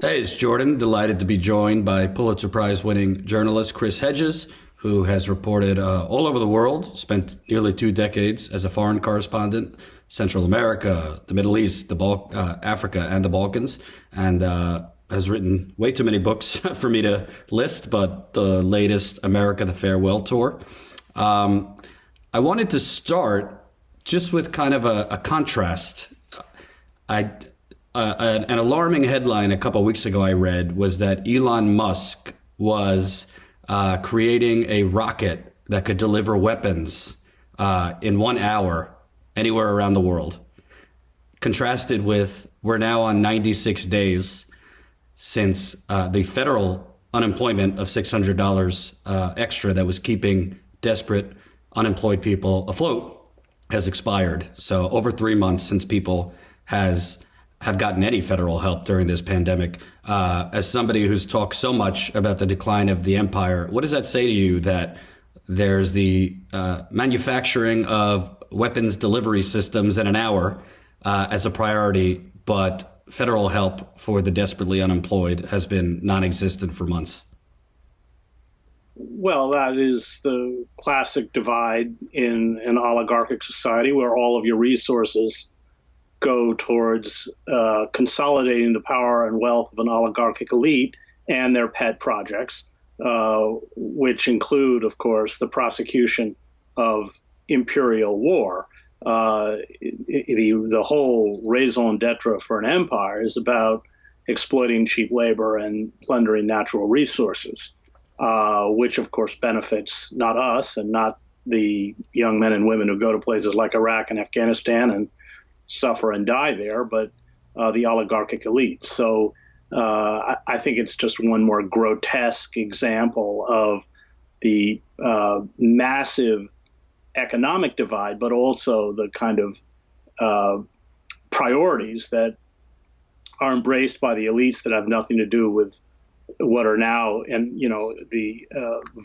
Hey, it's Jordan. Delighted to be joined by Pulitzer Prize winning journalist Chris Hedges, who has reported all over the world, spent nearly 2 decades as a foreign correspondent, Central America, the Middle East, Africa, and the Balkans, and has written way too many books for me to list, but the latest, America, the Farewell Tour. I wanted to start just with kind of a contrast. An alarming headline a couple of weeks ago I read was that Elon Musk was creating a rocket that could deliver weapons in 1 hour anywhere around the world. Contrasted with, we're now on 96 days since the federal unemployment of $600 extra that was keeping desperate unemployed people afloat has expired. So over 3 months since people have gotten any federal help during this pandemic. As somebody who's talked so much about the decline of the empire, what does that say to you that there's the manufacturing of weapons delivery systems in an hour as a priority, but federal help for the desperately unemployed has been non-existent for months? Well, that is the classic divide in an oligarchic society where all of your resources go towards consolidating the power and wealth of an oligarchic elite and their pet projects, which include, of course, the prosecution of imperial war. The whole raison d'etre for an empire is about exploiting cheap labor and plundering natural resources, which, of course, benefits not us and not the young men and women who go to places like Iraq and Afghanistan and suffer and die there, but the oligarchic elite. So I think it's just one more grotesque example of the massive economic divide, but also the kind of priorities that are embraced by the elites that have nothing to do with what are now, and the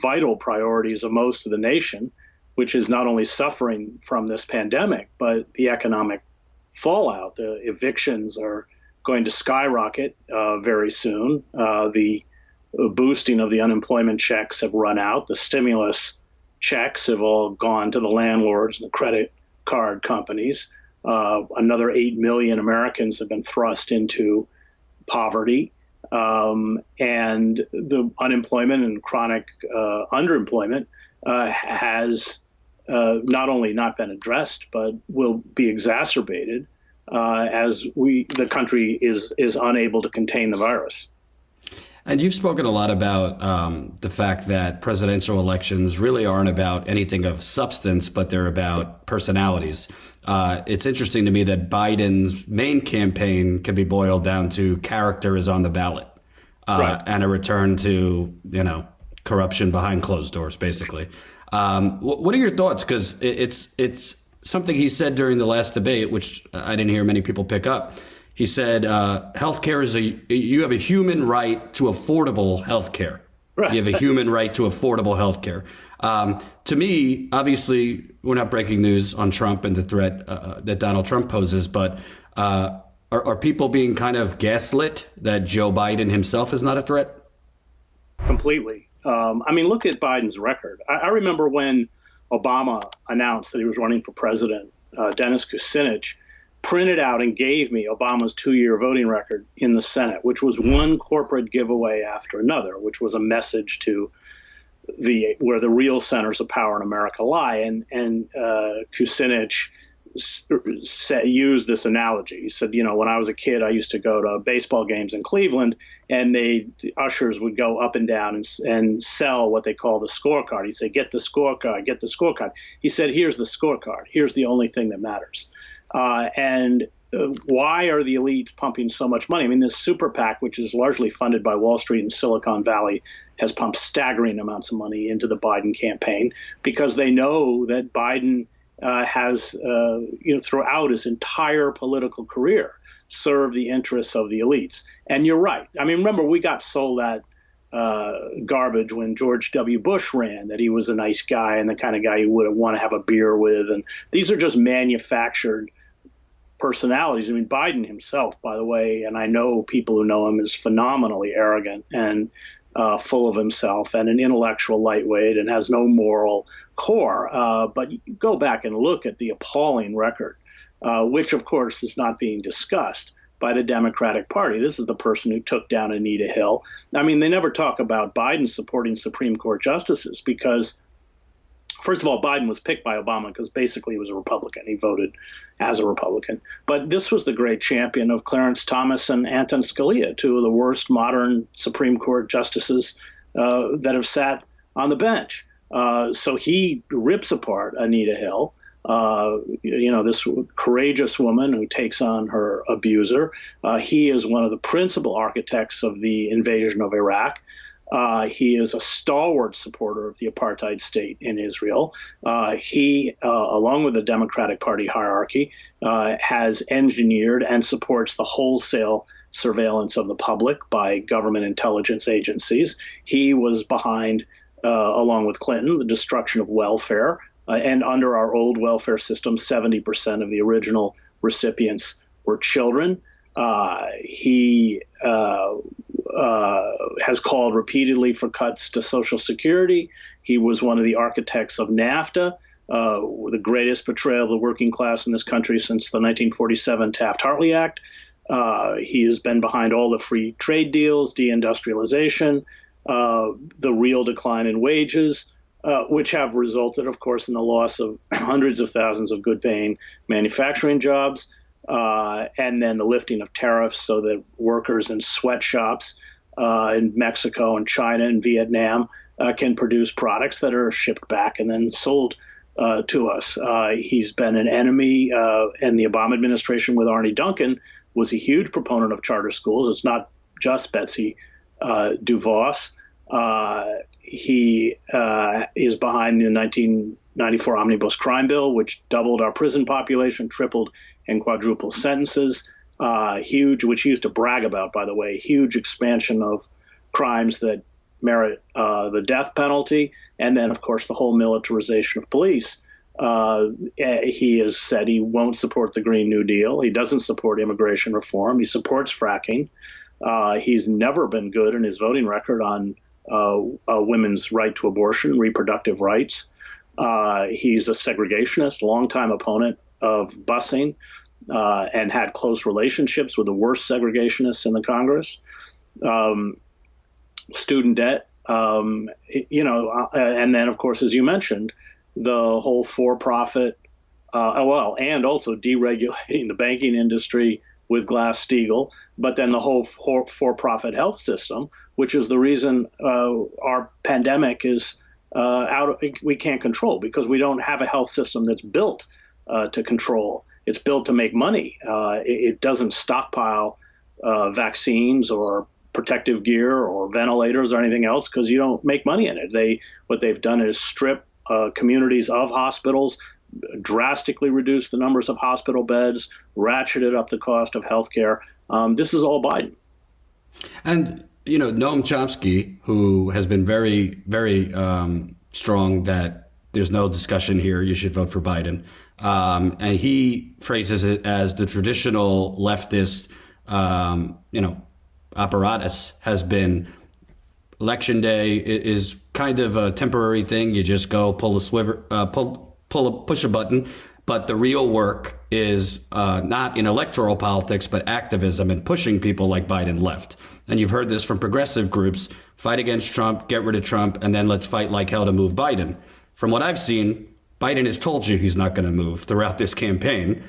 vital priorities of most of the nation, which is not only suffering from this pandemic, but the economic fallout. The evictions are going to skyrocket very soon. The boosting of the unemployment checks have run out. The stimulus checks have all gone to the landlords and the credit card companies. Another 8 million Americans have been thrust into poverty. And the unemployment and chronic underemployment has not only not been addressed, but will be exacerbated as the country is unable to contain the virus. And you've spoken a lot about the fact that presidential elections really aren't about anything of substance, but they're about personalities. It's interesting to me that Biden's main campaign can be boiled down to character is on the ballot, right, and a return to, corruption behind closed doors, basically. What are your thoughts? Because it's something he said during the last debate, which I didn't hear many people pick up. He said, healthcare you have a human right to affordable healthcare. Right. You have a human right to affordable healthcare. To me, obviously, we're not breaking news on Trump and the threat that Donald Trump poses, but are people being kind of gaslit that Joe Biden himself is not a threat? Completely. Look at Biden's record. I remember when Obama announced that he was running for president, Dennis Kucinich printed out and gave me Obama's 2-year voting record in the Senate, which was one corporate giveaway after another, which was a message to where the real centers of power in America lie. And Kucinich used this analogy. He said, when I was a kid, I used to go to baseball games in Cleveland, and ushers would go up and down and sell what they call the scorecard. He'd say, get the scorecard, get the scorecard. He said, here's the scorecard. Here's the only thing that matters. Why are the elites pumping so much money? This super PAC, which is largely funded by Wall Street and Silicon Valley, has pumped staggering amounts of money into the Biden campaign because they know that Biden has, throughout his entire political career, served the interests of the elites. And you're right. Remember, we got sold that garbage when George W. Bush ran, that he was a nice guy and the kind of guy you would want to have a beer with. And these are just manufactured personalities. I mean, Biden himself, by the way, and I know people who know him, is phenomenally arrogant and full of himself and an intellectual lightweight and has no moral core. But you go back and look at the appalling record, which, of course, is not being discussed by the Democratic Party. This is the person who took down Anita Hill. I mean, they never talk about Biden supporting Supreme Court justices because, first of all, Biden was picked by Obama because basically he was a Republican. He voted as a Republican. But this was the great champion of Clarence Thomas and Anton Scalia, two of the worst modern Supreme Court justices that have sat on the bench. So he rips apart Anita Hill, this courageous woman who takes on her abuser. He is one of the principal architects of the invasion of Iraq. He is a stalwart supporter of the apartheid state in Israel. He, along with the Democratic Party hierarchy, has engineered and supports the wholesale surveillance of the public by government intelligence agencies. He was behind, along with Clinton, the destruction of welfare. And under our old welfare system, 70% of the original recipients were children. He has called repeatedly for cuts to Social Security. He was one of the architects of NAFTA, the greatest betrayal of the working class in this country since the 1947 Taft-Hartley Act. He has been behind all the free trade deals, deindustrialization, the real decline in wages, which have resulted, of course, in the loss of hundreds of thousands of good-paying manufacturing jobs, and then the lifting of tariffs so that workers in sweatshops in Mexico and China and Vietnam can produce products that are shipped back and then sold to us. He's been an enemy, and the Obama administration with Arne Duncan was a huge proponent of charter schools. It's not just Betsy DeVos. He is behind the 1994 Omnibus Crime Bill, which doubled our prison population, tripled and quadrupled sentences. Huge, which he used to brag about, by the way, huge expansion of crimes that merit the death penalty. And then, of course, the whole militarization of police. He has said he won't support the Green New Deal. He doesn't support immigration reform. He supports fracking. He's never been good in his voting record on women's right to abortion, reproductive rights. He's a segregationist, longtime opponent of busing, and had close relationships with the worst segregationists in the Congress. Student debt, and then, of course, as you mentioned, the whole for-profit, and also deregulating the banking industry with Glass-Steagall, but then the whole for-profit health system, which is the reason our pandemic is we can't control, because we don't have a health system that's built to control. It's built to make money. It doesn't stockpile vaccines or protective gear or ventilators or anything else because you don't make money in it. What they've done is strip communities of hospitals, drastically reduce the numbers of hospital beds, ratcheted up the cost of healthcare. This is all Biden. And, Noam Chomsky, who has been very, very strong that there's no discussion here, you should vote for Biden. And he phrases it as the traditional leftist, apparatus has been election day is kind of a temporary thing. You just go push a button. But the real work is not in electoral politics, but activism and pushing people like Biden left. And you've heard this from progressive groups: fight against Trump, get rid of Trump, and then let's fight like hell to move Biden. From what I've seen, Biden has told you he's not going to move throughout this campaign.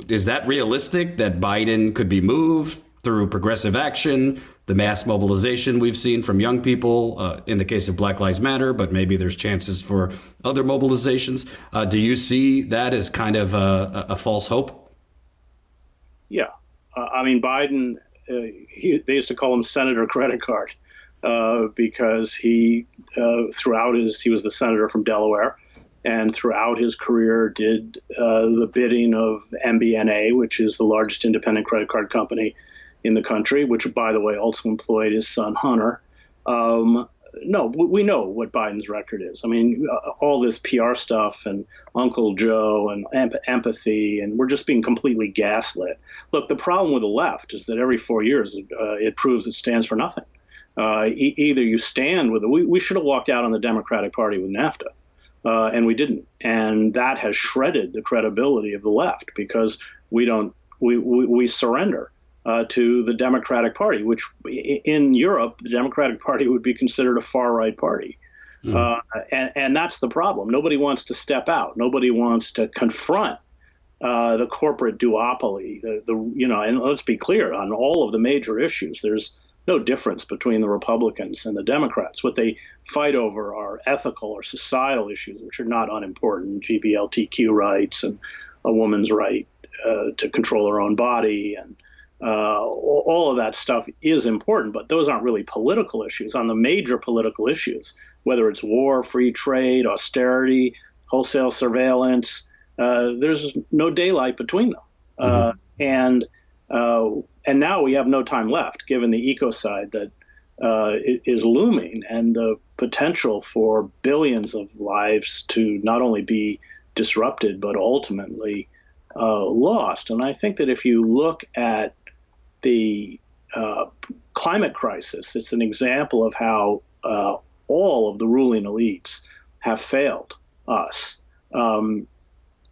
Is that realistic that Biden could be moved through progressive action, the mass mobilization we've seen from young people in the case of Black Lives Matter, but maybe there's chances for other mobilizations? Do you see that as kind of a false hope? Yeah. Biden, they used to call him Senator Credit Card because he was the senator from Delaware, and throughout his career did the bidding of MBNA, which is the largest independent credit card company in the country, which, by the way, also employed his son Hunter. no, we know what Biden's record is. I mean, all this PR stuff and Uncle Joe and empathy, and we're just being completely gaslit. Look, the problem with the left is that every 4 years it proves it stands for nothing. Either you stand with it. We should have walked out on the Democratic Party with NAFTA, and we didn't. And that has shredded the credibility of the left because we surrender to the Democratic Party, which in Europe, the Democratic Party would be considered a far-right party. And that's the problem. Nobody wants to step out. Nobody wants to confront the corporate duopoly. And let's be clear, on all of the major issues, there's no difference between the Republicans and the Democrats. What they fight over are ethical or societal issues, which are not unimportant, GBLTQ rights and a woman's right to control her own body, and all of that stuff is important, but those aren't really political issues. On the major political issues, whether it's war, free trade, austerity, wholesale surveillance, there's no daylight between them. And now we have no time left, given the ecocide that is looming and the potential for billions of lives to not only be disrupted, but ultimately lost. And I think that if you look at the climate crisis, it's an example of how all of the ruling elites have failed us.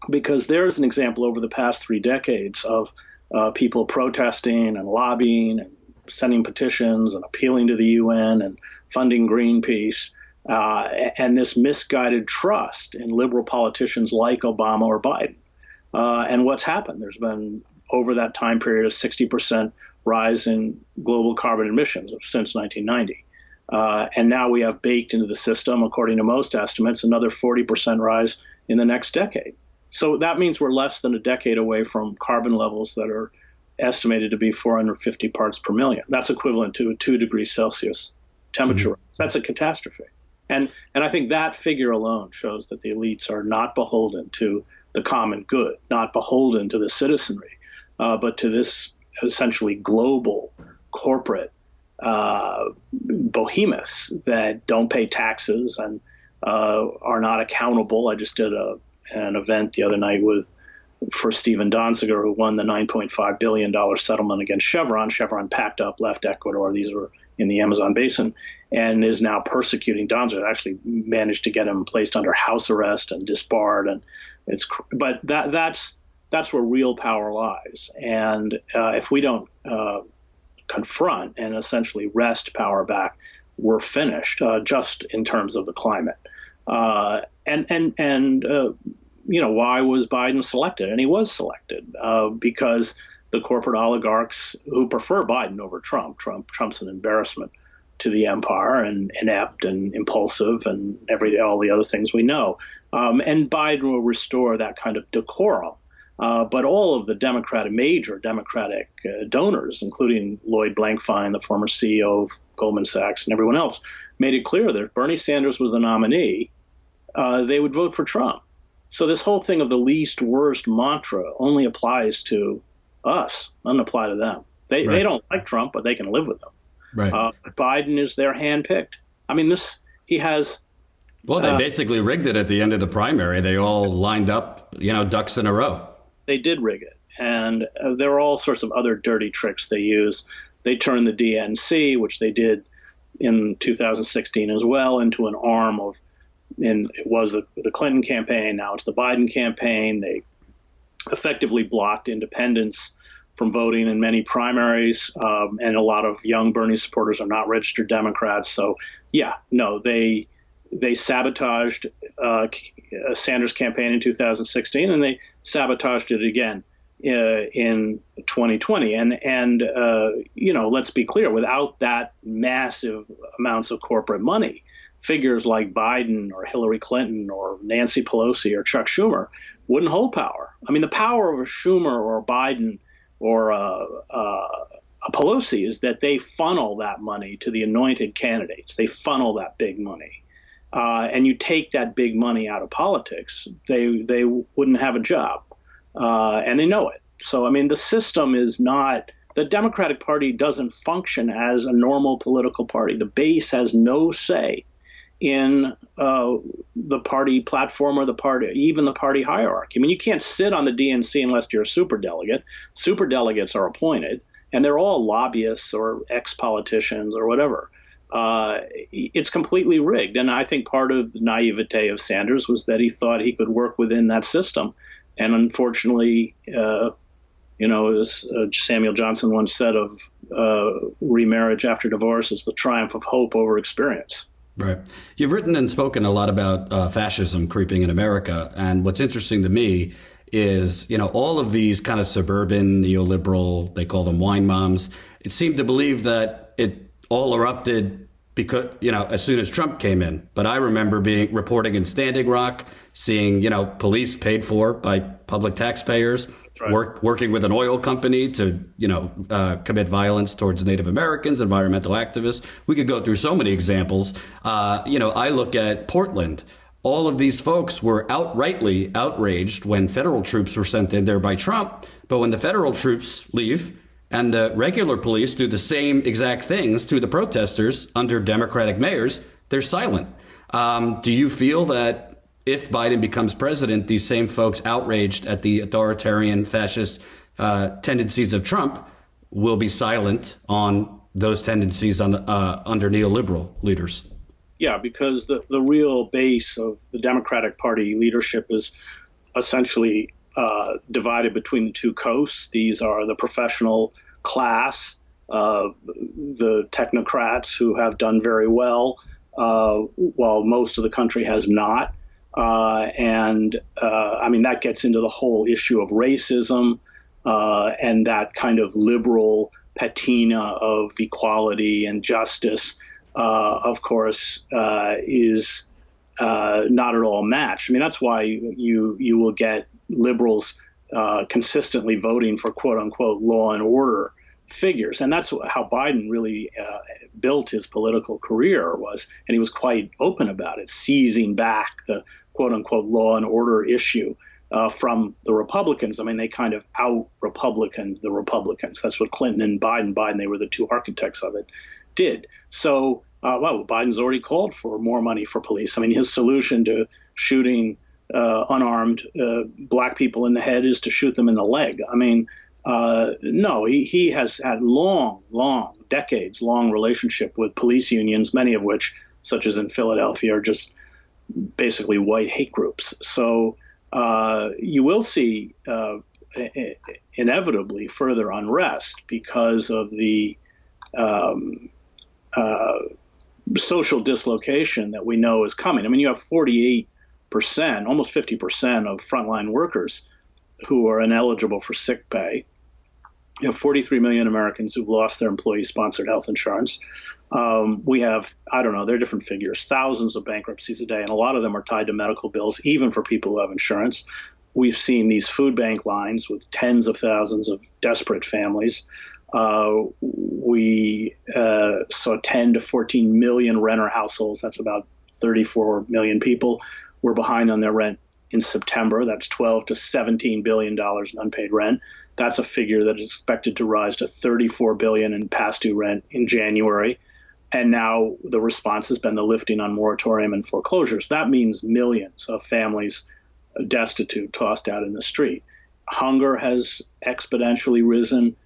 Because there's an example over the past 3 decades of people protesting and lobbying and sending petitions and appealing to the UN and funding Greenpeace, and this misguided trust in liberal politicians like Obama or Biden. And what's happened? There's been, over that time period, a 60% rise in global carbon emissions since 1990. And now we have baked into the system, according to most estimates, another 40% rise in the next decade. So that means we're less than a decade away from carbon levels that are estimated to be 450 parts per million. That's equivalent to a 2 degrees Celsius temperature. That's a catastrophe. And I think that figure alone shows that the elites are not beholden to the common good, not beholden to the citizenry, but to this essentially global corporate behemoths that don't pay taxes and are not accountable. I just did an event the other night for Stephen Donziger, who won the $9.5 billion settlement against Chevron. Chevron packed up, left Ecuador. These were in the Amazon basin, and is now persecuting Donziger. Actually managed to get him placed under house arrest and disbarred. And but that's where real power lies. And if we don't confront and essentially wrest power back, we're finished, just in terms of the climate. Why was Biden selected? And he was selected because the corporate oligarchs who prefer Biden over Trump's an embarrassment to the empire and inept and impulsive and all the other things we know. And Biden will restore that kind of decorum. But all of the major Democratic donors, including Lloyd Blankfein, the former CEO of Goldman Sachs, and everyone else, made it clear that if Bernie Sanders was the nominee, they would vote for Trump. So this whole thing of the least worst mantra only applies to us, doesn't apply to them. They don't like Trump, but they can live with him. Right. Biden is their handpicked. I mean, he has. Well, they basically rigged it at the end of the primary. They all lined up, ducks in a row. They did rig it. And there are all sorts of other dirty tricks they use. They turned the DNC, which they did in 2016 as well, into an arm of. And it was the Clinton campaign. Now it's the Biden campaign. They effectively blocked independents from voting in many primaries. And a lot of young Bernie supporters are not registered Democrats. So, they sabotaged Sanders' campaign in 2016, and they sabotaged it again in 2020. And let's be clear, without that massive amounts of corporate money, figures like Biden or Hillary Clinton or Nancy Pelosi or Chuck Schumer wouldn't hold power. I mean, the power of a Schumer or a Biden or a Pelosi is that they funnel that money to the anointed candidates. They funnel that big money. And you take that big money out of politics, they wouldn't have a job. And they know it. So, I mean, the system is not the Democratic Party doesn't function as a normal political party. The base has no say in the party platform or even the party hierarchy. I mean, you can't sit on the DNC unless you're a superdelegate. Superdelegates are appointed, and they're all lobbyists or ex-politicians or whatever. It's completely rigged. And I think part of the naivete of Sanders was that he thought he could work within that system. And unfortunately, as Samuel Johnson once said of remarriage after divorce is the triumph of hope over experience. Right. You've written and spoken a lot about fascism creeping in America. And what's interesting to me is, all of these kind of suburban neoliberal, they call them wine moms, it seemed to believe that it all erupted because, as soon as Trump came in. But I remember reporting in Standing Rock, seeing, police paid for by public taxpayers, right, working with an oil company to, commit violence towards Native Americans, environmental activists. We could go through so many examples. I look at Portland. All of these folks were outrightly outraged when federal troops were sent in there by Trump. But when the federal troops leave and the regular police do the same exact things to the protesters under Democratic mayors, they're silent. Do you feel that if Biden becomes president, these same folks outraged at the authoritarian fascist tendencies of Trump will be silent on those tendencies under neoliberal leaders? Yeah, because the real base of the Democratic Party leadership is essentially divided between the two coasts. These are the professional class, the technocrats who have done very well, while most of the country has not. That gets into the whole issue of racism and that kind of liberal patina of equality and justice, of course, is not at all matched. I mean, that's why you will get liberals consistently voting for quote unquote law and order figures. And that's how Biden really built his political career and he was quite open about it, seizing back the quote unquote law and order issue from the Republicans. I mean, they kind of out-Republicaned the Republicans. That's what Clinton and Biden, they were the two architects of it, did. So, Biden's already called for more money for police. I mean, his solution to shooting unarmed black people in the head is to shoot them in the leg. I mean, no, he has had decades-long relationship with police unions, many of which, such as in Philadelphia, are just basically white hate groups. So you will see inevitably further unrest because of the social dislocation that we know is coming. I mean, you have 48%, almost 50% of frontline workers who are ineligible for sick pay. You have 43 million Americans who've lost their employee-sponsored health insurance. We have, there are different figures, thousands of bankruptcies a day, and a lot of them are tied to medical bills, even for people who have insurance. We've seen these food bank lines with tens of thousands of desperate families. We saw 10 to 14 million renter households. That's about 34 million people were behind on their rent in September. That's $12 to $17 billion in unpaid rent. That's a figure that is expected to rise to $34 billion in past due rent in January. And now the response has been the lifting on moratorium and foreclosures. That means millions of families destitute, tossed out in the street. Hunger has exponentially risen,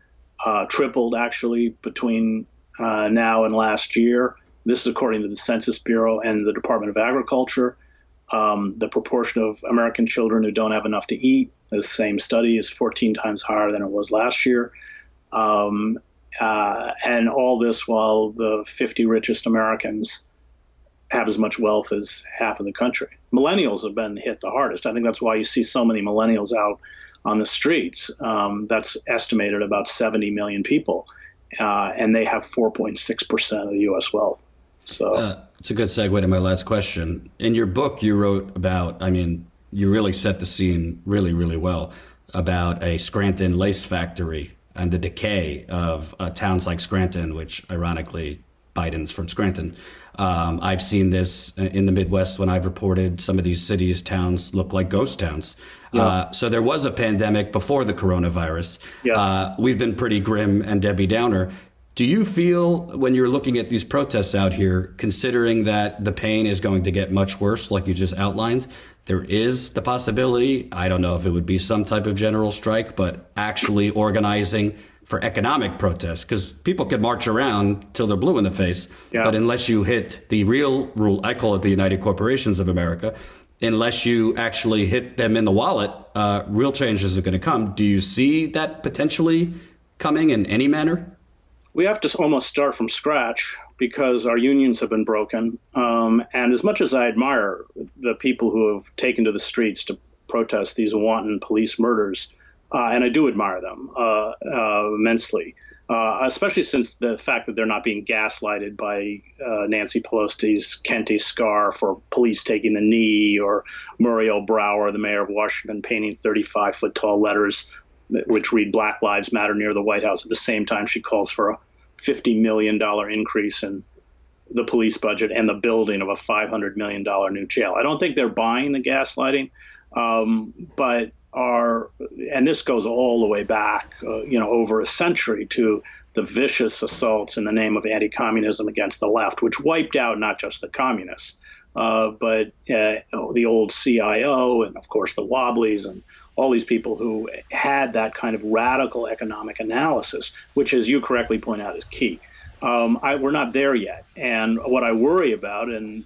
tripled actually between now and last year. This is according to the Census Bureau and the Department of Agriculture. The proportion of American children who don't have enough to eat, the same study, is 14 times higher than it was last year. And all this while the 50 richest Americans have as much wealth as half of the country. Millennials have been hit the hardest. I think that's why you see so many millennials out on the streets. That's estimated about 70 million people, and they have 4.6% of the U.S. wealth. So it's a good segue to my last question. In your book, you wrote about, you really set the scene really, really well about a Scranton lace factory and the decay of towns like Scranton, which ironically Biden's from Scranton. I've seen this in the Midwest when I've reported some of these cities, towns look like ghost towns. Yeah. So there was a pandemic before the coronavirus. Yeah. We've been pretty grim and Debbie Downer. Do you feel when you're looking at these protests out here, considering that the pain is going to get much worse, like you just outlined, there is the possibility, I don't know if it would be some type of general strike, but actually organizing for economic protests, because people could march around till they're blue in the face. Yeah. But unless you hit the real rule, I call it the United Corporations of America, unless you actually hit them in the wallet, real changes are going to come. Do you see that potentially coming in any manner? We have to almost start from scratch because our unions have been broken. And as much as I admire the people who have taken to the streets to protest these wanton police murders, and I do admire them immensely, especially since the fact that they're not being gaslighted by Nancy Pelosi's Kente Scar for police taking the knee, or Muriel Brower, the mayor of Washington, painting 35-foot tall letters which read Black Lives Matter near the White House at the same time she calls for a $50 million increase in the police budget and the building of a $500 million new jail. I don't think they're buying the gaslighting, but and this goes all the way back, over a century, to the vicious assaults in the name of anti-communism against the left, which wiped out not just the communists, but the old CIO and, of course, the Wobblies and all these people who had that kind of radical economic analysis, which, as you correctly point out, is key. We're not there yet. And what I worry about and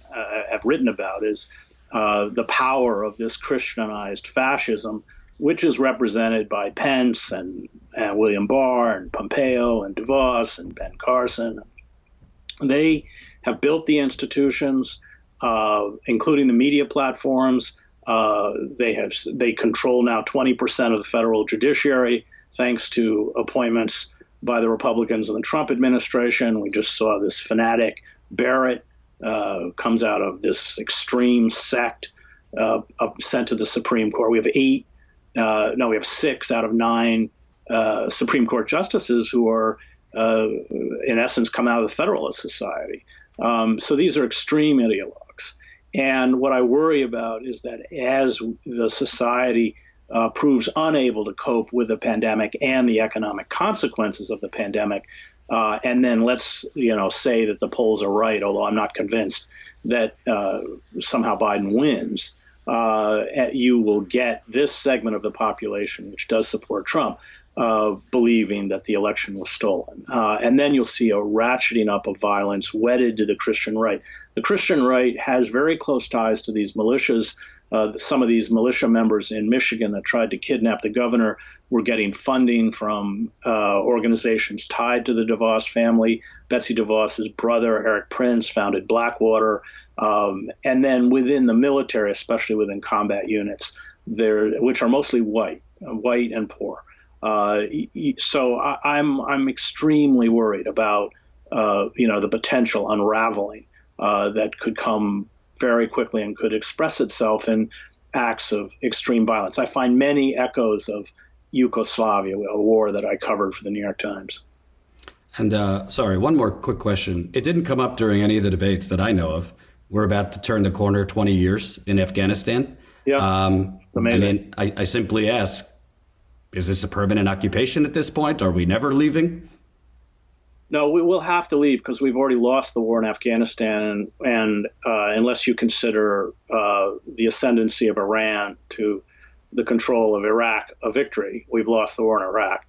have written about is the power of this Christianized fascism, which is represented by Pence and William Barr and Pompeo and DeVos and Ben Carson. They have built the institutions, including the media platforms. They control now 20% of the federal judiciary, thanks to appointments by the Republicans in the Trump administration. We just saw this fanatic Barrett comes out of this extreme sect sent to the Supreme Court. We have 6 out of 9 Supreme Court justices who are, in essence, come out of the Federalist Society. So these are extreme ideologues. And what I worry about is that as the society proves unable to cope with the pandemic and the economic consequences of the pandemic, and then let's say that the polls are right, although I'm not convinced that somehow Biden wins, you will get this segment of the population, which does support Trump, believing that the election was stolen. And then you'll see a ratcheting up of violence wedded to the Christian right. The Christian right has very close ties to these militias. Some of these militia members in Michigan that tried to kidnap the governor were getting funding from organizations tied to the DeVos family. Betsy DeVos's brother, Eric Prince, founded Blackwater. And then within the military, especially within combat units, which are mostly white and poor. So I'm extremely worried about the potential unraveling that could come very quickly and could express itself in acts of extreme violence. I find many echoes of Yugoslavia, a war that I covered for the New York Times. And sorry, one more quick question. It didn't come up during any of the debates that I know of. We're about to turn the corner 20 years in Afghanistan. Yeah, it's amazing. I mean, I simply ask, is this a permanent occupation at this point? Are we never leaving? No, we will have to leave because we've already lost the war in Afghanistan. And unless you consider the ascendancy of Iran to the control of Iraq a victory, we've lost the war in Iraq.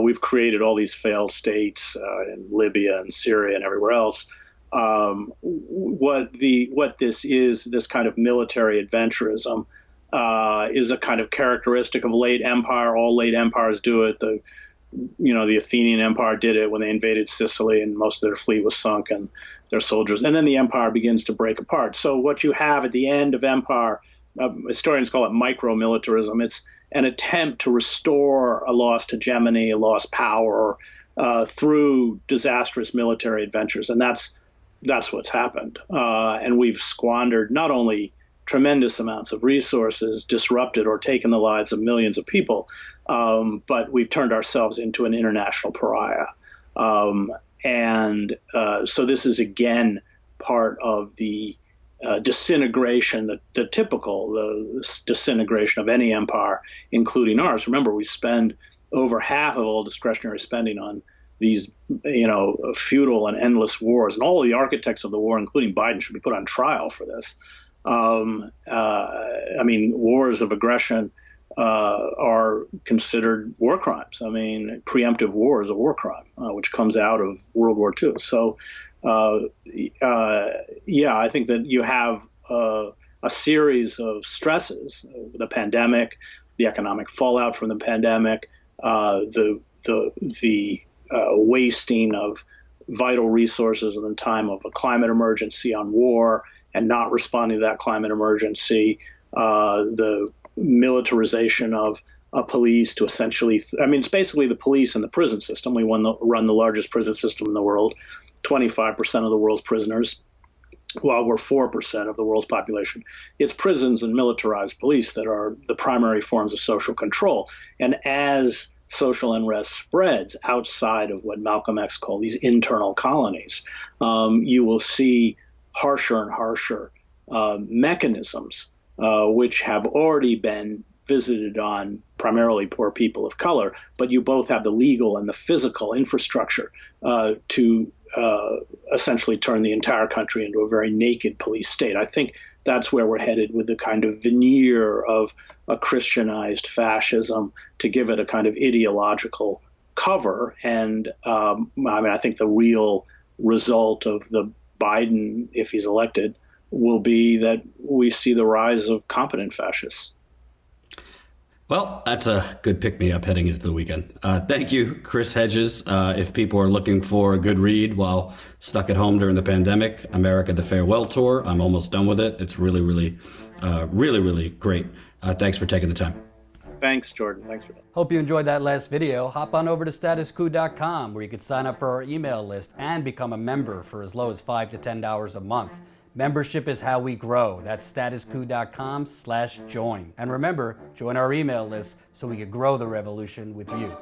We've created all these failed states in Libya and Syria and everywhere else. What this is, this kind of military adventurism, is a kind of characteristic of late empire. All late empires do it. The Athenian Empire did it when they invaded Sicily and most of their fleet was sunk and their soldiers. And then the empire begins to break apart. So what you have at the end of empire, historians call it micro-militarism. It's an attempt to restore a lost hegemony, a lost power through disastrous military adventures. And that's what's happened. And we've squandered not only tremendous amounts of resources, disrupted or taken the lives of millions of people, but we've turned ourselves into an international pariah. So this is again part of the disintegration, the typical disintegration of any empire, including ours. Remember, we spend over half of all discretionary spending on these, futile and endless wars, and all of the architects of the war, including Biden, should be put on trial for this. Wars of aggression are considered war crimes. Preemptive war is a war crime, which comes out of World War II. So, I think that you have a series of stresses: the pandemic, the economic fallout from the pandemic, the wasting of vital resources in the time of a climate emergency on war and not responding to that climate emergency, the militarization of police to essentially, it's basically the police and the prison system. We run the largest prison system in the world, 25% of the world's prisoners, while we're 4% of the world's population. It's prisons and militarized police that are the primary forms of social control. And as social unrest spreads outside of what Malcolm X called these internal colonies, you will see harsher and harsher mechanisms which have already been visited on primarily poor people of color, but you both have the legal and the physical infrastructure to essentially turn the entire country into a very naked police state. I think that's where we're headed, with the kind of veneer of a Christianized fascism to give it a kind of ideological cover. And I think the real result of the Biden, if he's elected, will be that we see the rise of competent fascists. Well, that's a good pick-me-up heading into the weekend. Thank you, Chris Hedges. If people are looking for a good read while stuck at home during the pandemic, America, the Farewell Tour. I'm almost done with it. It's really, really great. Thanks for taking the time. Thanks, Jordan. Thanks for that. Hope you enjoyed that last video. Hop on over to statuscoup.com where you can sign up for our email list and become a member for as low as $5 to $10 a month. Membership is how we grow. That's statuscoup.com/join. And remember, join our email list so we can grow the revolution with you.